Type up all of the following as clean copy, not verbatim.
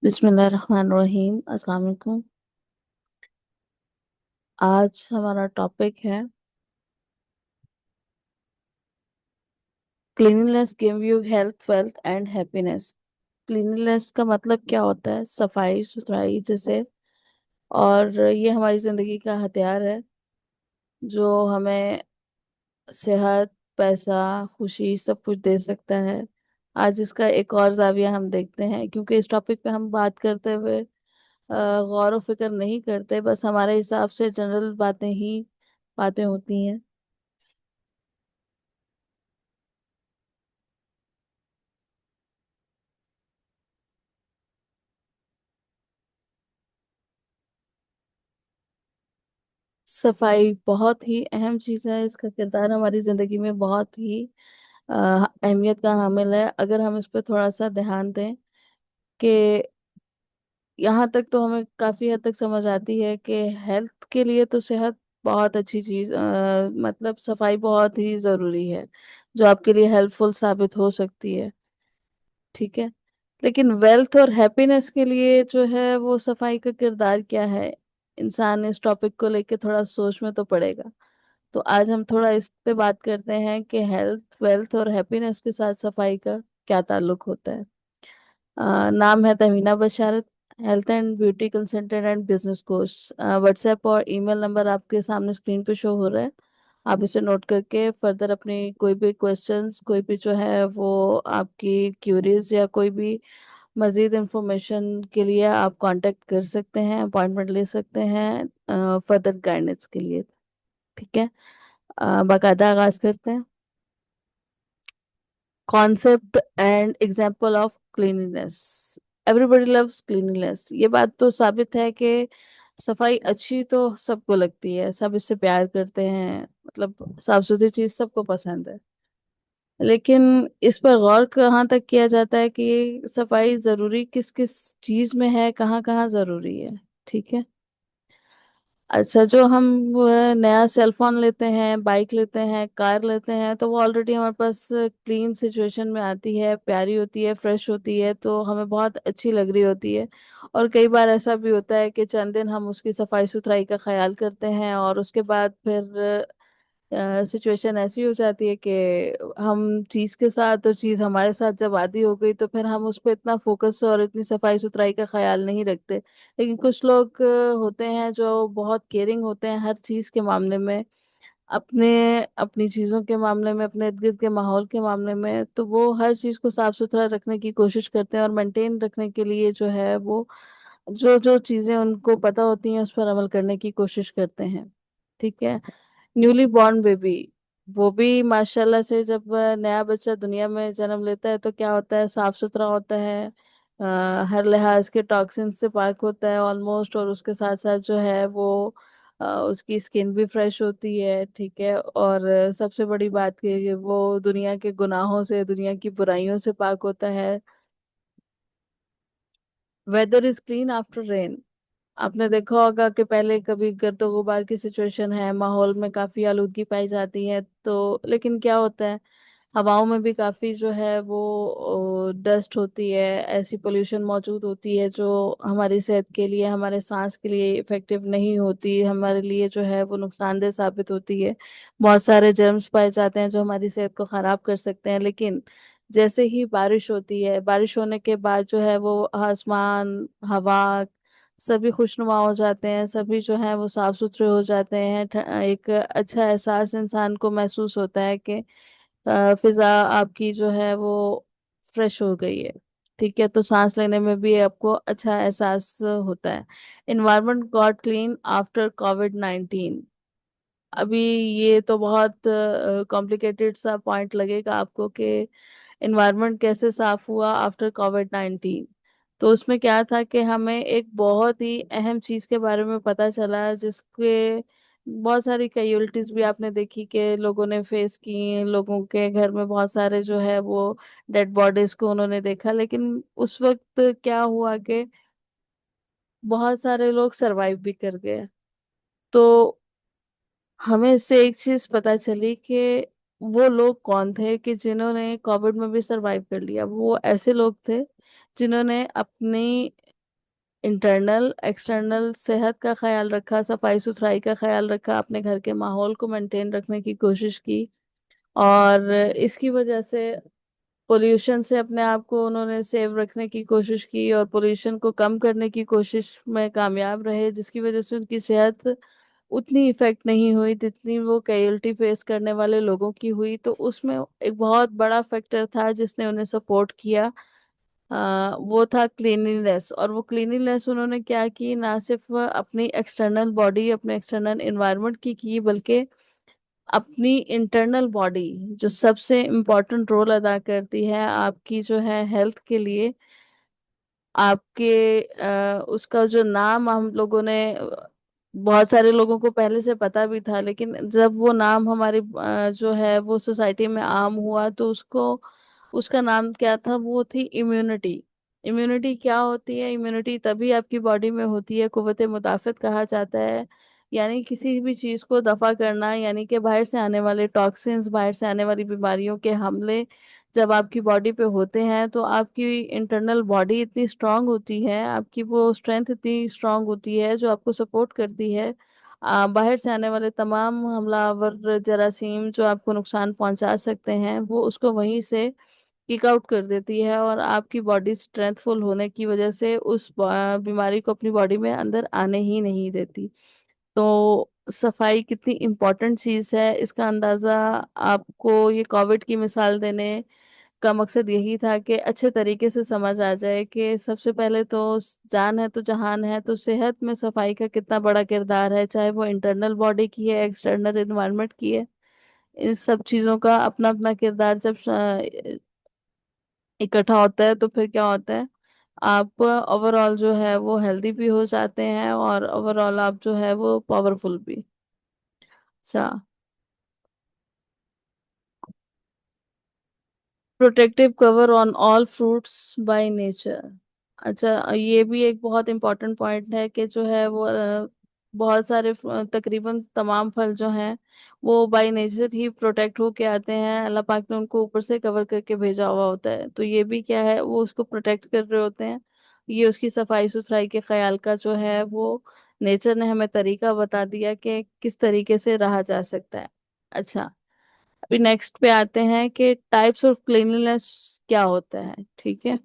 बिस्मिल्लाहिर्रहमानिर्रहीम। अस्सलाम वालेकुम। आज हमारा टॉपिक है cleanliness give you health wealth and happiness. Cleanliness का मतलब क्या होता है? सफाई सुथराई जैसे। और ये हमारी जिंदगी का हथियार है जो हमें सेहत, पैसा, खुशी सब कुछ दे सकता है। आज इसका एक और जाविया हम देखते हैं, क्योंकि इस टॉपिक पे हम बात करते हुए गौर व फिक्र नहीं करते, बस हमारे हिसाब से जनरल बातें ही बातें होती हैं। सफाई बहुत ही अहम चीज़ है। इसका किरदार हमारी ज़िंदगी में बहुत ही अहमियत का हामिल है। अगर हम इस पर थोड़ा सा ध्यान दें कि यहाँ तक तो हमें काफ़ी हद तक समझ आती है कि हेल्थ के लिए तो सेहत बहुत अच्छी चीज़, मतलब सफाई बहुत ही ज़रूरी है, जो आपके लिए हेल्पफुल साबित हो सकती है। ठीक है। लेकिन वेल्थ और हैप्पीनेस के लिए जो है वो सफाई का किरदार क्या है? इंसान इस टॉपिक को लेके थोड़ा सोच में तो पड़ेगा। तो आज हम थोड़ा इस पे बात करते हैं कि हेल्थ वेल्थ और हैप्पीनेस के साथ सफाई का क्या ताल्लुक होता है। नाम है Tahmina Basharat, health and beauty consultant and business coach. WhatsApp और ईमेल नंबर आपके सामने स्क्रीन पे शो हो रहा है। आप इसे नोट करके फर्दर अपनी कोई भी क्वेश्चंस, कोई भी जो है वो आपकी क्यूरीज या कोई भी मज़ीद इंफॉर्मेशन के लिए आप कांटेक्ट कर सकते हैं, अपॉइंटमेंट ले सकते हैं फर्दर गाइडेंस के लिए। ठीक है। बाकायदा आगाज करते हैं। Concept and example of cleanliness. Everybody loves cleanliness. ये बात तो साबित है कि सफाई अच्छी तो सबको लगती है, सब इससे प्यार करते हैं, मतलब साफ सुथरी चीज सबको पसंद है। लेकिन इस पर गौर कहाँ तक किया जाता है कि सफाई जरूरी किस किस चीज में है, कहाँ कहाँ जरूरी है। ठीक है। अच्छा, जो हम वो है, नया सेल फोन लेते हैं, बाइक लेते हैं, कार लेते हैं, तो वो ऑलरेडी हमारे पास क्लीन सिचुएशन में आती है, प्यारी होती है, फ्रेश होती है, तो हमें बहुत अच्छी लग रही होती है। और कई बार ऐसा भी होता है कि चंद दिन हम उसकी सफाई सुथराई का ख्याल करते हैं और उसके बाद फिर सिचुएशन ऐसी हो जाती है कि हम चीज के साथ और चीज हमारे साथ जब आदी हो गई तो फिर हम उस पर इतना फोकस और इतनी सफाई सुथराई का ख्याल नहीं रखते। लेकिन कुछ लोग होते हैं जो बहुत केयरिंग होते हैं हर चीज के मामले में, अपने अपनी चीजों के मामले में, अपने इर्द गिर्द के माहौल के मामले में, तो वो हर चीज को साफ सुथरा रखने की कोशिश करते हैं और मेंटेन रखने के लिए जो है वो जो जो चीजें उनको पता होती हैं उस पर अमल करने की कोशिश करते हैं। ठीक है। न्यूली बॉर्न बेबी, वो भी माशाल्लाह से जब नया बच्चा दुनिया में जन्म लेता है तो क्या होता है, साफ सुथरा होता है, हर लिहाज के टॉक्सिन से पाक होता है ऑलमोस्ट, और उसके साथ साथ जो है वो उसकी स्किन भी फ्रेश होती है। ठीक है। और सबसे बड़ी बात ये है कि वो दुनिया के गुनाहों से, दुनिया की बुराइयों से पाक होता है। Weather is clean after rain. आपने देखा होगा कि पहले कभी गर्द गुबार की सिचुएशन है, माहौल में काफी आलूदगी पाई जाती है, तो लेकिन क्या होता है, हवाओं में भी काफी जो है वो डस्ट होती है, ऐसी पोल्यूशन मौजूद होती है जो हमारी सेहत के लिए, हमारे सांस के लिए इफेक्टिव नहीं होती, हमारे लिए जो है वो नुकसानदेह साबित होती है। बहुत सारे जर्म्स पाए जाते हैं जो हमारी सेहत को खराब कर सकते हैं। लेकिन जैसे ही बारिश होती है, बारिश होने के बाद जो है वो आसमान, हवा सभी खुशनुमा हो जाते हैं, सभी जो है वो साफ सुथरे हो जाते हैं। एक अच्छा एहसास इंसान को महसूस होता है कि फिजा आपकी जो है वो फ्रेश हो गई है। ठीक है। तो सांस लेने में भी आपको अच्छा एहसास होता है। इन्वायरमेंट गॉट क्लीन आफ्टर कोविड-19। अभी ये तो बहुत कॉम्प्लिकेटेड सा पॉइंट लगेगा आपको कि इन्वायरमेंट कैसे साफ हुआ आफ्टर कोविड-19। तो उसमें क्या था कि हमें एक बहुत ही अहम चीज के बारे में पता चला, जिसके बहुत सारी कैजुअलिटीज भी आपने देखी कि लोगों ने फेस की, लोगों के घर में बहुत सारे जो है वो डेड बॉडीज को उन्होंने देखा। लेकिन उस वक्त क्या हुआ कि बहुत सारे लोग सरवाइव भी कर गए। तो हमें इससे एक चीज पता चली कि वो लोग कौन थे कि जिन्होंने कोविड में भी सरवाइव कर लिया। वो ऐसे लोग थे जिन्होंने अपनी इंटरनल एक्सटर्नल सेहत का ख्याल रखा, सफाई सुथराई का ख्याल रखा, अपने घर के माहौल को मेंटेन रखने की कोशिश की। और इसकी वजह से पोल्यूशन से अपने आप को उन्होंने सेव रखने की कोशिश की और पोल्यूशन को कम करने की कोशिश में कामयाब रहे, जिसकी वजह से उनकी सेहत उतनी इफेक्ट नहीं हुई जितनी वो कैजुअल्टी फेस करने वाले लोगों की हुई। तो उसमें एक बहुत बड़ा फैक्टर था जिसने उन्हें सपोर्ट किया, वो था क्लीनिनेस। और वो क्लीनिनेस उन्होंने क्या की, ना सिर्फ अपनी एक्सटर्नल बॉडी, अपने एक्सटर्नल एनवायरनमेंट की बल्कि अपनी इंटरनल बॉडी, जो सबसे इम्पोर्टेंट रोल अदा करती है आपकी जो है हेल्थ के लिए। आपके उसका जो नाम हम लोगों ने बहुत सारे लोगों को पहले से पता भी था, लेकिन जब वो नाम हमारी जो है वो सोसाइटी में आम हुआ तो उसको उसका नाम क्या था, वो थी इम्यूनिटी। इम्यूनिटी क्या होती है? इम्यूनिटी तभी आपकी बॉडी में होती है, कुव्वते मुदाफित कहा जाता है, यानी किसी भी चीज को दफा करना, यानी कि बाहर से आने वाले टॉक्सिन्स, बाहर से आने वाली बीमारियों के हमले जब आपकी बॉडी पे होते हैं तो आपकी इंटरनल बॉडी इतनी स्ट्रांग होती है, आपकी वो स्ट्रेंथ इतनी स्ट्रांग होती है जो आपको सपोर्ट करती है। बाहर से आने वाले तमाम हमलावर जरासीम जो आपको नुकसान पहुंचा सकते हैं वो उसको वहीं से किक आउट कर देती है, और आपकी बॉडी स्ट्रेंथफुल होने की वजह से उस बीमारी को अपनी बॉडी में अंदर आने ही नहीं देती। तो सफाई कितनी इम्पोर्टेंट चीज़ है, इसका अंदाज़ा आपको ये कोविड की मिसाल देने का मकसद यही था कि अच्छे तरीके से समझ आ जाए कि सबसे पहले तो जान है तो जहान है, तो सेहत में सफाई का कितना बड़ा किरदार है, चाहे वो इंटरनल बॉडी की है, एक्सटर्नल एनवायरनमेंट की है। इन सब चीज़ों का अपना अपना किरदार जब इकट्ठा होता है तो फिर क्या होता है, आप ओवरऑल जो है वो हेल्दी भी हो जाते हैं और ओवरऑल आप जो है वो पावरफुल भी। अच्छा, protective cover on all fruits by nature. अच्छा, ये भी एक बहुत इंपॉर्टेंट पॉइंट है कि जो है वो बहुत सारे तकरीबन तमाम फल जो हैं वो बाय नेचर ही प्रोटेक्ट होके आते हैं, अल्लाह पाक ने उनको ऊपर से कवर करके भेजा हुआ होता है। तो ये भी क्या है, वो उसको प्रोटेक्ट कर रहे होते हैं। ये उसकी सफाई सुथराई के ख्याल का जो है वो नेचर ने हमें तरीका बता दिया कि किस तरीके से रहा जा सकता है। अच्छा, अभी नेक्स्ट पे आते हैं कि टाइप्स ऑफ क्लीनलीनेस क्या होता है। ठीक है,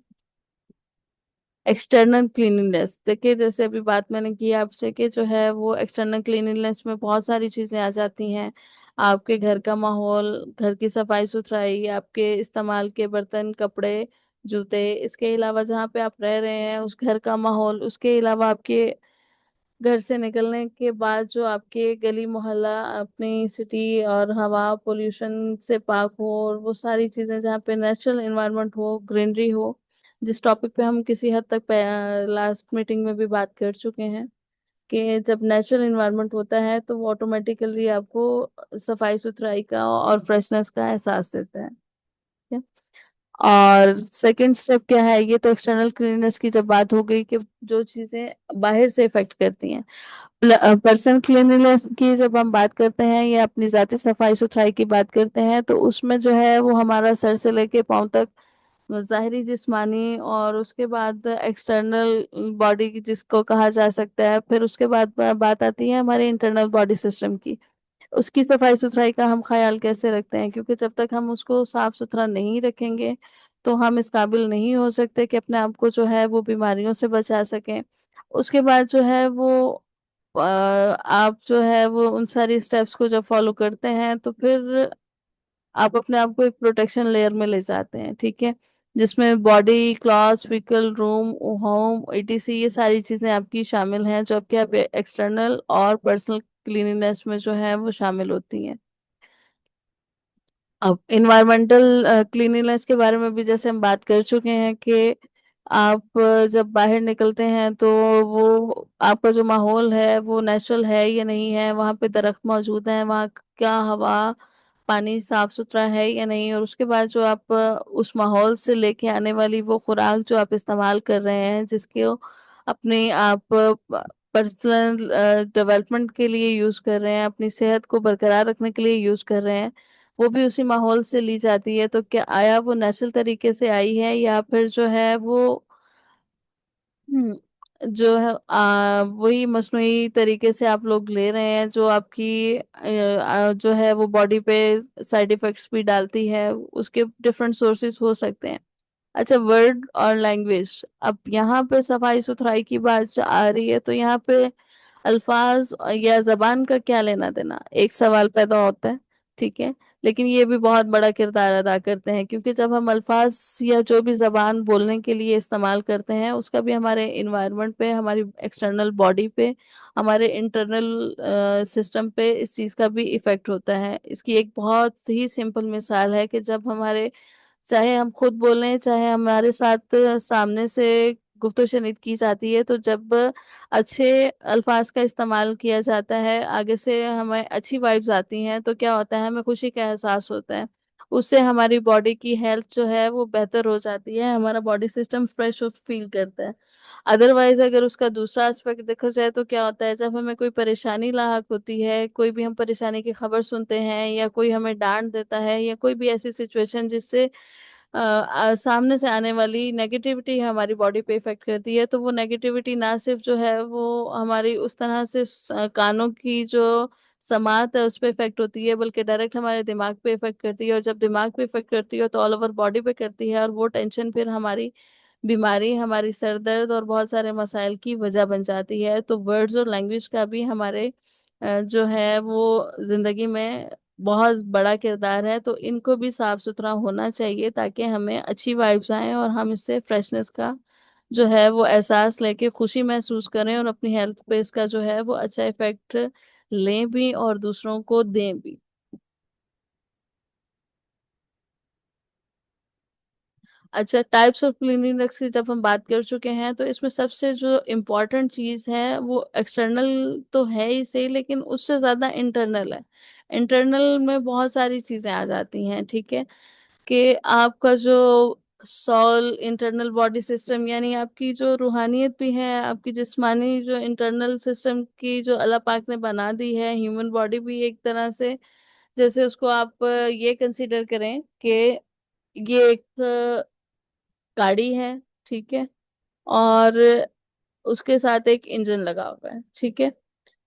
एक्सटर्नल क्लीनिनेस देखिए, जैसे अभी बात मैंने की आपसे कि जो है वो एक्सटर्नल क्लीनिनेस में बहुत सारी चीजें आ जाती हैं। आपके घर का माहौल, घर की सफाई सुथराई, आपके इस्तेमाल के बर्तन, कपड़े, जूते, इसके अलावा जहाँ पे आप रह रहे हैं उस घर का माहौल, उसके अलावा आपके घर से निकलने के बाद जो आपके गली मोहल्ला, अपनी सिटी और हवा पोल्यूशन से पाक हो, और वो सारी चीजें जहाँ पे नेचुरल एनवायरनमेंट हो, ग्रीनरी हो, जिस टॉपिक पे हम किसी हद तक लास्ट मीटिंग में भी बात कर चुके हैं कि जब नेचुरल एनवायरनमेंट होता है तो वो ऑटोमेटिकली आपको सफाई सुथराई का और फ्रेशनेस का एहसास देता है। ठीक है? और सेकंड स्टेप क्या है, ये तो एक्सटर्नल क्लीननेस की जब बात हो गई कि जो चीजें बाहर से इफेक्ट करती हैं। पर्सनल क्लीनलीनेस की जब हम बात करते हैं या अपनी जाती सफाई सुथराई की बात करते हैं तो उसमें जो है वो हमारा सर से लेके पाँव तक ज़ाहिरी, जिस्मानी, और उसके बाद एक्सटर्नल बॉडी जिसको कहा जा सकता है, फिर उसके बाद बात आती है हमारे इंटरनल बॉडी सिस्टम की। उसकी सफाई सुथराई का हम ख्याल कैसे रखते हैं, क्योंकि जब तक हम उसको साफ सुथरा नहीं रखेंगे तो हम इस काबिल नहीं हो सकते कि अपने आप को जो है वो बीमारियों से बचा सकें। उसके बाद जो है वो आप जो है वो उन सारी स्टेप्स को जब फॉलो करते हैं तो फिर आप अपने आप को एक प्रोटेक्शन लेयर में ले जाते हैं। ठीक है, जिसमें body, clothes, vehicle, room, home, etc, ये सारी चीजें आपकी शामिल हैं जो आपके एक्सटर्नल और पर्सनल क्लीनिनेस में जो है वो शामिल होती हैं। अब इन्वायरमेंटल क्लीनिनेस के बारे में भी जैसे हम बात कर चुके हैं कि आप जब बाहर निकलते हैं तो वो आपका जो माहौल है वो नेचुरल है या नहीं है, वहाँ पे दरख्त मौजूद हैं, वहाँ क्या हवा पानी साफ सुथरा है या नहीं, और उसके बाद जो आप उस माहौल से लेके आने वाली वो खुराक जो आप इस्तेमाल कर रहे हैं, जिसके अपने आप पर्सनल डेवलपमेंट के लिए यूज कर रहे हैं, अपनी सेहत को बरकरार रखने के लिए यूज कर रहे हैं, वो भी उसी माहौल से ली जाती है। तो क्या आया वो नेचुरल तरीके से आई है या फिर जो है वो जो है वही मसनूई तरीके से आप लोग ले रहे हैं, जो आपकी जो है वो बॉडी पे साइड इफेक्ट्स भी डालती है। उसके डिफरेंट सोर्सेज हो सकते हैं। अच्छा, वर्ड और लैंग्वेज, अब यहाँ पे सफाई सुथराई की बात आ रही है, तो यहाँ पे अल्फाज या जबान का क्या लेना देना, एक सवाल पैदा होता है। ठीक है, लेकिन ये भी बहुत बड़ा किरदार अदा करते हैं, क्योंकि जब हम अल्फाज या जो भी जबान बोलने के लिए इस्तेमाल करते हैं, उसका भी हमारे इन्वायरमेंट पे, हमारी एक्सटर्नल बॉडी पे, हमारे इंटरनल सिस्टम पे इस चीज़ का भी इफेक्ट होता है। इसकी एक बहुत ही सिंपल मिसाल है कि जब हमारे, चाहे हम खुद बोलें चाहे हमारे साथ सामने से गुफ्तगू शनीद की जाती है, तो जब अच्छे अल्फाज का इस्तेमाल किया जाता है, आगे से हमें अच्छी वाइब्स आती हैं, तो क्या होता है, हमें खुशी का एहसास होता है। उससे हमारी बॉडी की हेल्थ जो है वो बेहतर हो जाती है, हमारा बॉडी सिस्टम फ्रेश फील करता है। अदरवाइज अगर उसका दूसरा एस्पेक्ट देखा जाए, तो क्या होता है, जब हमें कोई परेशानी लाहक होती है, कोई भी हम परेशानी की खबर सुनते हैं, या कोई हमें डांट देता है, या कोई भी ऐसी सिचुएशन जिससे सामने से आने वाली नेगेटिविटी हमारी बॉडी पे इफेक्ट करती है, तो वो नेगेटिविटी ना सिर्फ जो है वो हमारी उस तरह से कानों की जो समात है उस पे इफेक्ट होती है, बल्कि डायरेक्ट हमारे दिमाग पे इफेक्ट करती है। और जब दिमाग पे इफेक्ट करती है तो ऑल ओवर बॉडी पे करती है, और वो टेंशन फिर हमारी बीमारी, हमारी सर दर्द और बहुत सारे मसाइल की वजह बन जाती है। तो वर्ड्स और लैंग्वेज का भी हमारे जो है वो जिंदगी में बहुत बड़ा किरदार है। तो इनको भी साफ सुथरा होना चाहिए, ताकि हमें अच्छी वाइब्स आए और हम इससे फ्रेशनेस का जो है वो एहसास लेके खुशी महसूस करें, और अपनी हेल्थ पे इसका जो है वो अच्छा इफेक्ट लें भी और दूसरों को दें भी। अच्छा, टाइप्स ऑफ क्लीनिंगनेस की जब हम बात कर चुके हैं, तो इसमें सबसे जो इम्पोर्टेंट चीज़ है वो एक्सटर्नल तो है ही सही, लेकिन उससे ज़्यादा इंटरनल है। इंटरनल में बहुत सारी चीज़ें आ जाती हैं। ठीक है, कि आपका जो सोल, इंटरनल बॉडी सिस्टम, यानी आपकी जो रूहानियत भी है, आपकी जिस्मानी जो इंटरनल सिस्टम की जो अल्लाह पाक ने बना दी है, ह्यूमन बॉडी भी एक तरह से, जैसे उसको आप ये कंसीडर करें कि ये एक गाड़ी है। ठीक है, और उसके साथ एक इंजन लगा हुआ है। ठीक है,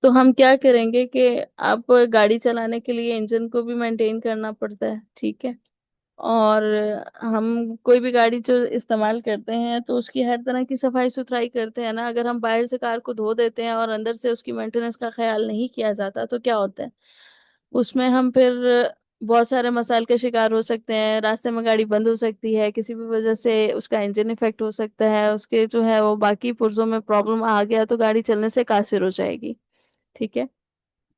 तो हम क्या करेंगे कि आप गाड़ी चलाने के लिए इंजन को भी मेंटेन करना पड़ता है। ठीक है, और हम कोई भी गाड़ी जो इस्तेमाल करते हैं तो उसकी हर तरह की सफाई सुथराई करते हैं ना। अगर हम बाहर से कार को धो देते हैं और अंदर से उसकी मेंटेनेंस का ख्याल नहीं किया जाता, तो क्या होता है, उसमें हम फिर बहुत सारे मसाइल का शिकार हो सकते हैं। रास्ते में गाड़ी बंद हो सकती है, किसी भी वजह से उसका इंजन इफेक्ट हो सकता है, उसके जो है वो बाकी पुर्जों में प्रॉब्लम आ गया तो गाड़ी चलने से कासिर हो जाएगी। ठीक है,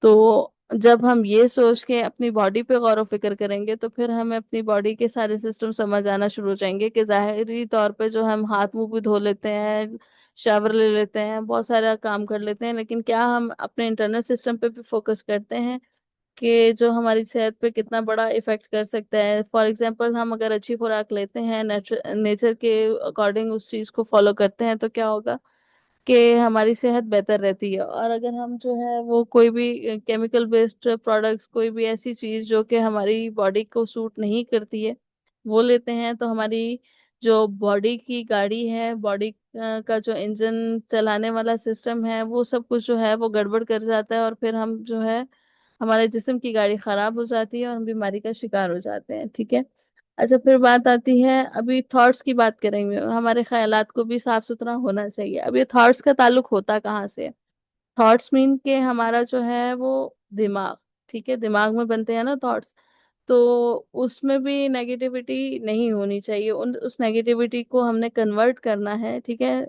तो जब हम ये सोच के अपनी बॉडी पे गौर व फिक्र करेंगे, तो फिर हमें अपनी बॉडी के सारे सिस्टम समझ आना शुरू हो जाएंगे, कि जाहिरी तौर पे जो हम हाथ मुंह भी धो लेते हैं, शावर ले लेते हैं, बहुत सारा काम कर लेते हैं, लेकिन क्या हम अपने इंटरनल सिस्टम पे भी फोकस करते हैं, कि जो हमारी सेहत पे कितना बड़ा इफेक्ट कर सकता है। फॉर एग्जांपल, हम अगर अच्छी खुराक लेते हैं, नेचर के अकॉर्डिंग उस चीज को फॉलो करते हैं, तो क्या होगा कि हमारी सेहत बेहतर रहती है। और अगर हम जो है वो कोई भी केमिकल बेस्ड प्रोडक्ट्स, कोई भी ऐसी चीज जो कि हमारी बॉडी को सूट नहीं करती है, वो लेते हैं, तो हमारी जो बॉडी की गाड़ी है, बॉडी का जो इंजन चलाने वाला सिस्टम है, वो सब कुछ जो है वो गड़बड़ कर जाता है, और फिर हम जो है हमारे जिस्म की गाड़ी खराब हो जाती है और हम बीमारी का शिकार हो जाते हैं। ठीक है, अच्छा, फिर बात आती है, अभी थॉट्स की बात करेंगे, हमारे ख्यालात को भी साफ सुथरा होना चाहिए। अब ये थॉट्स का ताल्लुक होता कहाँ से है? थॉट्स मीन के हमारा जो है वो दिमाग। ठीक है, दिमाग में बनते हैं ना थॉट्स, तो उसमें भी नेगेटिविटी नहीं होनी चाहिए। उन उस नेगेटिविटी को हमने कन्वर्ट करना है। ठीक है,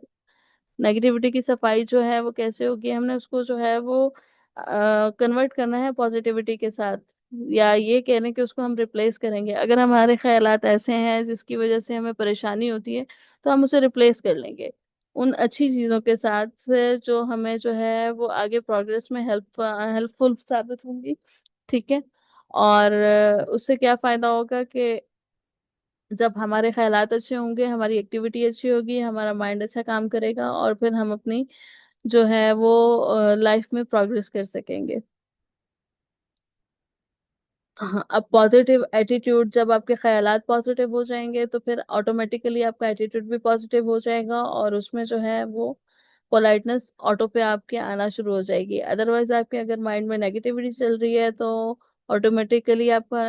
नेगेटिविटी की सफाई जो है वो कैसे होगी, हमने उसको जो है वो कन्वर्ट करना है पॉजिटिविटी के साथ, या ये कह लें कि उसको हम रिप्लेस करेंगे। अगर हमारे ख्यालात ऐसे हैं जिसकी वजह से हमें परेशानी होती है, तो हम उसे रिप्लेस कर लेंगे उन अच्छी चीज़ों के साथ, जो हमें जो है वो आगे प्रोग्रेस में हेल्पफुल साबित होंगी। ठीक है, और उससे क्या फ़ायदा होगा कि जब हमारे ख्यालात अच्छे होंगे, हमारी एक्टिविटी अच्छी होगी, हमारा माइंड अच्छा काम करेगा, और फिर हम अपनी जो है वो लाइफ में प्रोग्रेस कर सकेंगे। हाँ, अब पॉजिटिव एटीट्यूड, जब आपके ख्यालात पॉजिटिव हो जाएंगे, तो फिर ऑटोमेटिकली आपका एटीट्यूड भी पॉजिटिव हो जाएगा, और उसमें जो है वो पोलाइटनेस ऑटो पे आपके आना शुरू हो जाएगी। अदरवाइज आपके अगर माइंड में नेगेटिविटी चल रही है तो ऑटोमेटिकली आपका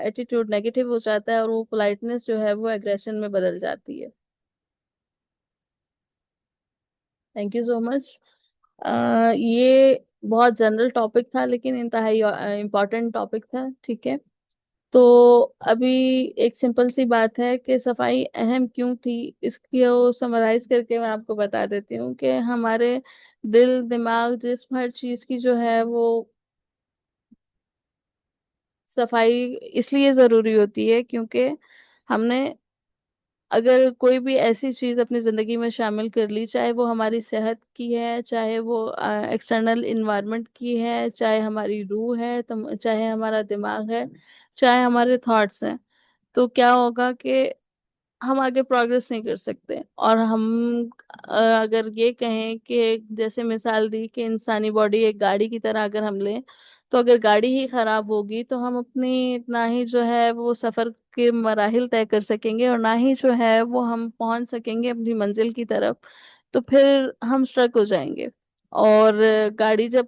एटीट्यूड नेगेटिव हो जाता है और वो पोलाइटनेस जो है वो एग्रेशन में बदल जाती है। Thank you so much. ये बहुत जनरल टॉपिक था लेकिन इंतहाई इम्पोर्टेंट टॉपिक था, ठीक है। तो अभी एक सिंपल सी बात है कि सफाई अहम क्यों थी, इसको समराइज करके मैं आपको बता देती हूँ कि हमारे दिल दिमाग जिस्म हर चीज की जो है वो सफाई इसलिए जरूरी होती है क्योंकि हमने अगर कोई भी ऐसी चीज अपनी जिंदगी में शामिल कर ली, चाहे वो हमारी सेहत की है, चाहे वो एक्सटर्नल इन्वायरमेंट की है, चाहे हमारी रूह है, चाहे हमारा दिमाग है, चाहे हमारे थॉट्स हैं, तो क्या होगा कि हम आगे प्रोग्रेस नहीं कर सकते। और हम अगर ये कहें कि जैसे मिसाल दी कि इंसानी बॉडी एक गाड़ी की तरह अगर हम लें, तो अगर गाड़ी ही खराब होगी तो हम अपनी ना ही जो है वो सफर के मराहिल तय कर सकेंगे और ना ही जो है वो हम पहुंच सकेंगे अपनी मंजिल की तरफ। तो फिर हम स्ट्रक हो जाएंगे। और गाड़ी जब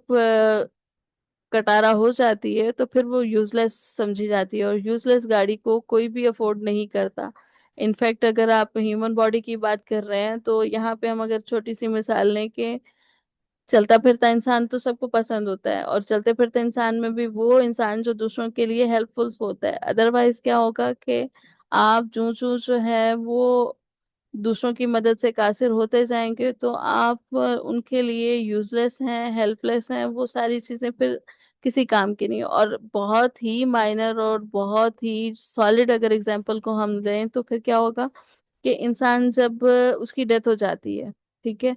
कटारा हो जाती है तो फिर वो यूजलेस समझी जाती है और यूजलेस गाड़ी को कोई भी अफोर्ड नहीं करता। इनफैक्ट अगर आप ह्यूमन बॉडी की बात कर रहे हैं तो यहाँ पे हम अगर छोटी सी मिसाल लें कि चलता फिरता इंसान तो सबको पसंद होता है और चलते फिरते इंसान में भी वो इंसान जो दूसरों के लिए हेल्पफुल होता है। अदरवाइज क्या होगा कि आप जो है वो दूसरों की मदद से कासिर होते जाएंगे तो आप उनके लिए यूजलेस हैं, हेल्पलेस हैं, वो सारी चीजें फिर किसी काम की नहीं। और बहुत ही माइनर और बहुत ही सॉलिड अगर एग्जांपल को हम लें तो फिर क्या होगा कि इंसान जब उसकी डेथ हो जाती है, ठीक है,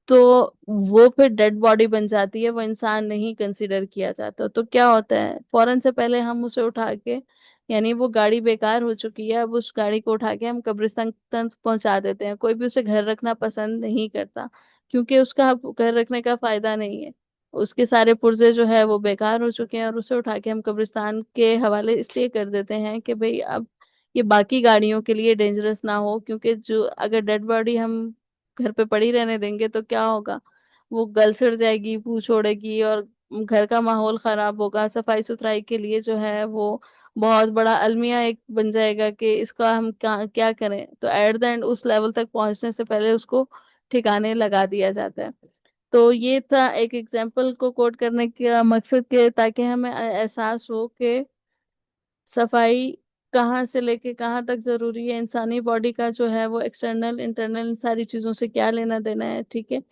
तो वो फिर डेड बॉडी बन जाती है, वो इंसान नहीं कंसिडर किया जाता। तो क्या होता है, फौरन से पहले हम उसे उठा के, यानी वो गाड़ी बेकार हो चुकी है, अब उस गाड़ी को उठा के हम कब्रिस्तान तक पहुंचा देते हैं। कोई भी उसे घर रखना पसंद नहीं करता क्योंकि उसका अब घर रखने का फायदा नहीं है। उसके सारे पुर्जे जो है वो बेकार हो चुके हैं और उसे उठा के हम कब्रिस्तान के हवाले इसलिए कर देते हैं कि भाई अब ये बाकी गाड़ियों के लिए डेंजरस ना हो। क्योंकि जो अगर डेड बॉडी हम घर पे पड़ी रहने देंगे तो क्या होगा, वो गल सड़ जाएगी, बू छोड़ेगी और घर का माहौल खराब होगा। सफाई सुथराई के लिए जो है वो बहुत बड़ा अलमिया एक बन जाएगा कि इसका हम क्या क्या करें। तो एट द एंड उस लेवल तक पहुंचने से पहले उसको ठिकाने लगा दिया जाता है। तो ये था एक एग्जाम्पल को कोट करने का मकसद के, ताकि हमें एहसास हो कि सफाई कहाँ से लेके कहाँ तक जरूरी है, इंसानी बॉडी का जो है वो एक्सटर्नल इंटरनल इन सारी चीजों से क्या लेना देना है, ठीक है।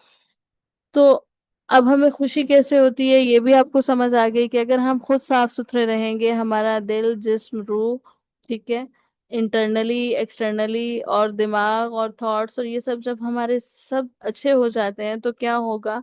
तो अब हमें खुशी कैसे होती है ये भी आपको समझ आ गई कि अगर हम खुद साफ सुथरे रहेंगे, हमारा दिल जिस्म रूह, ठीक है, इंटरनली एक्सटर्नली और दिमाग और थॉट्स और ये सब जब हमारे सब अच्छे हो जाते हैं तो क्या होगा,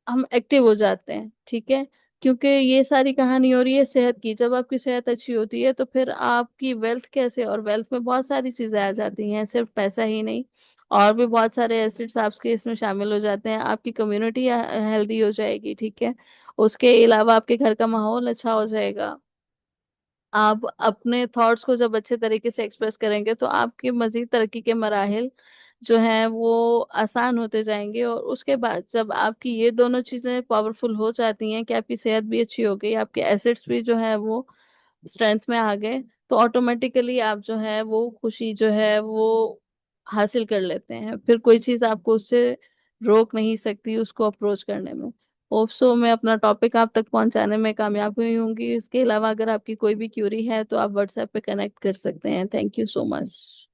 हम एक्टिव हो जाते हैं, ठीक है। क्योंकि ये सारी कहानी हो रही है सेहत की। जब आपकी सेहत अच्छी होती है तो फिर आपकी वेल्थ कैसे, और वेल्थ में बहुत सारी चीजें आ जाती हैं, सिर्फ पैसा ही नहीं, और भी बहुत सारे एसेट्स आपके इसमें शामिल हो जाते हैं। आपकी कम्युनिटी हेल्दी हो जाएगी, ठीक है। उसके अलावा आपके घर का माहौल अच्छा हो जाएगा। आप अपने थॉट्स को जब अच्छे तरीके से एक्सप्रेस करेंगे तो आपकी मजीद तरक्की के मराहिल जो हैं वो आसान होते जाएंगे। और उसके बाद जब आपकी ये दोनों चीजें पावरफुल हो जाती हैं कि आपकी सेहत भी अच्छी हो गई, आपके एसेट्स भी जो है वो स्ट्रेंथ में आ गए, तो ऑटोमेटिकली आप जो है वो खुशी जो है वो हासिल कर लेते हैं। फिर कोई चीज आपको उससे रोक नहीं सकती उसको अप्रोच करने में। होप सो मैं अपना टॉपिक आप तक पहुंचाने में कामयाब हुई होंगी। इसके अलावा अगर आपकी कोई भी क्यूरी है तो आप व्हाट्सएप पे कनेक्ट कर सकते हैं। Thank you so much.